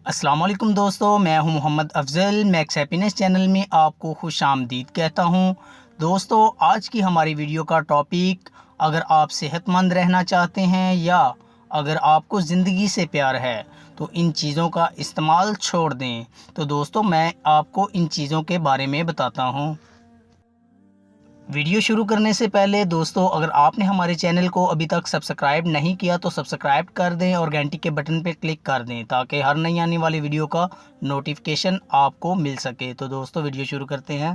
السلام علیکم دوستو، میں ہوں محمد افضل۔ میکس ہیپینس چینل میں آپ کو خوش آمدید کہتا ہوں۔ دوستو، آج کی ہماری ویڈیو کا ٹاپک، اگر آپ صحت مند رہنا چاہتے ہیں یا اگر آپ کو زندگی سے پیار ہے تو ان چیزوں کا استعمال چھوڑ دیں۔ تو دوستو، میں آپ کو ان چیزوں کے بارے میں بتاتا ہوں۔ ویڈیو شروع کرنے سے پہلے دوستو، اگر آپ نے ہمارے چینل کو ابھی تک سبسکرائب نہیں کیا تو سبسکرائب کر دیں اور گھنٹی کے بٹن پہ کلک کر دیں تاکہ ہر نئی آنے والی ویڈیو کا نوٹیفیکیشن آپ کو مل سکے۔ تو دوستو، ویڈیو شروع کرتے ہیں۔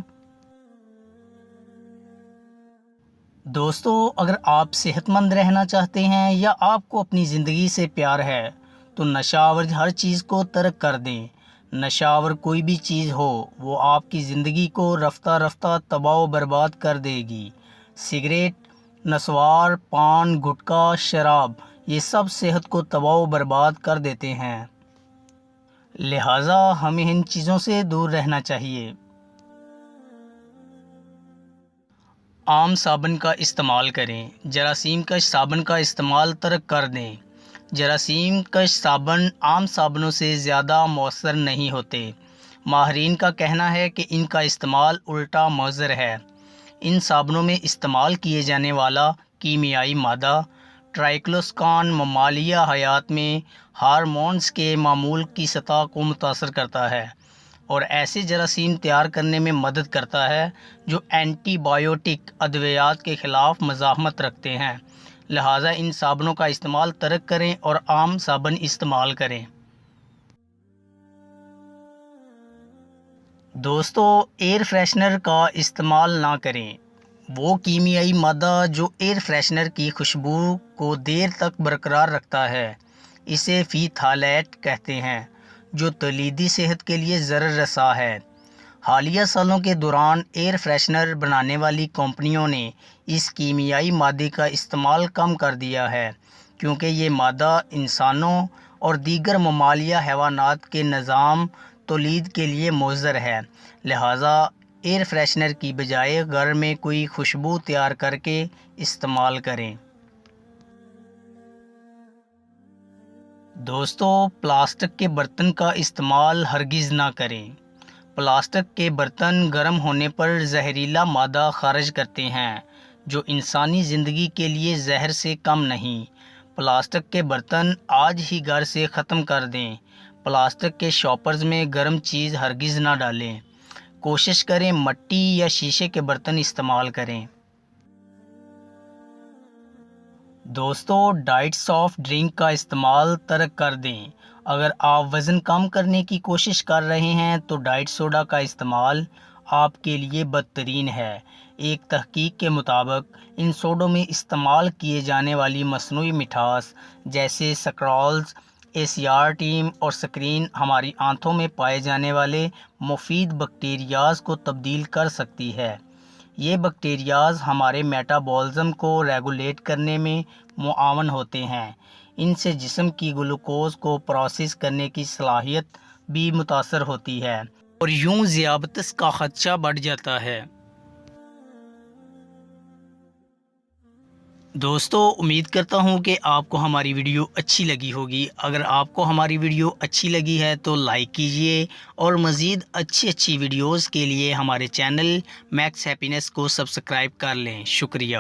دوستو، اگر آپ صحت مند رہنا چاہتے ہیں یا آپ کو اپنی زندگی سے پیار ہے تو نشہ آور ہر چیز کو ترک کر دیں۔ نشہ آور کوئی بھی چیز ہو، وہ آپ کی زندگی کو رفتہ رفتہ تباہ و برباد کر دے گی۔ سگریٹ، نسوار، پان، گٹکا، شراب، یہ سب صحت کو تباہ و برباد کر دیتے ہیں۔ لہٰذا ہمیں ان چیزوں سے دور رہنا چاہیے۔ عام صابن کا استعمال کریں۔ جراثیم کش صابن کا استعمال ترک کر دیں۔ جراثیم کش صابن عام صابنوں سے زیادہ مؤثر نہیں ہوتے۔ ماہرین کا کہنا ہے کہ ان کا استعمال الٹا مضر ہے۔ ان صابنوں میں استعمال کیے جانے والا کیمیائی مادہ ٹرائکلوسکان ممالیہ حیات میں ہارمونز کے معمول کی سطح کو متاثر کرتا ہے اور ایسے جراثیم تیار کرنے میں مدد کرتا ہے جو اینٹی بائیوٹک ادویات کے خلاف مزاحمت رکھتے ہیں۔ لہٰذا ان صابنوں کا استعمال ترک کریں اور عام صابن استعمال کریں۔ دوستو، ایئر فریشنر کا استعمال نہ کریں۔ وہ کیمیائی مادہ جو ایئر فریشنر کی خوشبو کو دیر تک برقرار رکھتا ہے، اسے فیتھالیٹ کہتے ہیں، جو تولیدی صحت کے لیے ضرر رساں ہے۔ حالیہ سالوں کے دوران ایئر فریشنر بنانے والی کمپنیوں نے اس کیمیائی مادے کا استعمال کم کر دیا ہے کیونکہ یہ مادہ انسانوں اور دیگر ممالیہ حیوانات کے نظام تولید کے لیے مضر ہے۔ لہٰذا ایئر فریشنر کی بجائے گھر میں کوئی خوشبو تیار کر کے استعمال کریں۔ دوستو، پلاسٹک کے برتن کا استعمال ہرگز نہ کریں۔ پلاسٹک کے برتن گرم ہونے پر زہریلا مادہ خارج کرتے ہیں جو انسانی زندگی کے لیے زہر سے کم نہیں۔ پلاسٹک کے برتن آج ہی گھر سے ختم کر دیں۔ پلاسٹک کے شاپرز میں گرم چیز ہرگز نہ ڈالیں۔ کوشش کریں مٹی یا شیشے کے برتن استعمال کریں۔ دوستو، ڈائٹ سافٹ ڈرنک کا استعمال ترک کر دیں۔ اگر آپ وزن کم کرنے کی کوشش کر رہے ہیں تو ڈائٹ سوڈا کا استعمال آپ کے لیے بدترین ہے۔ ایک تحقیق کے مطابق ان سوڈوں میں استعمال کیے جانے والی مصنوعی مٹھاس جیسے سکرالز، ایسپارٹیم اور سکرین ہماری آنتوں میں پائے جانے والے مفید بیکٹیریاز کو تبدیل کر سکتی ہے۔ یہ بیکٹیریاز ہمارے میٹابولزم کو ریگولیٹ کرنے میں معاون ہوتے ہیں۔ ان سے جسم کی گلوکوز کو پروسیس کرنے کی صلاحیت بھی متاثر ہوتی ہے اور یوں ذیابیطس کا خدشہ بڑھ جاتا ہے۔ دوستو، امید کرتا ہوں کہ آپ کو ہماری ویڈیو اچھی لگی ہوگی۔ اگر آپ کو ہماری ویڈیو اچھی لگی ہے تو لائک کیجئے اور مزید اچھی ویڈیوز کے لیے ہمارے چینل میکس ہیپینس کو سبسکرائب کر لیں۔ شکریہ۔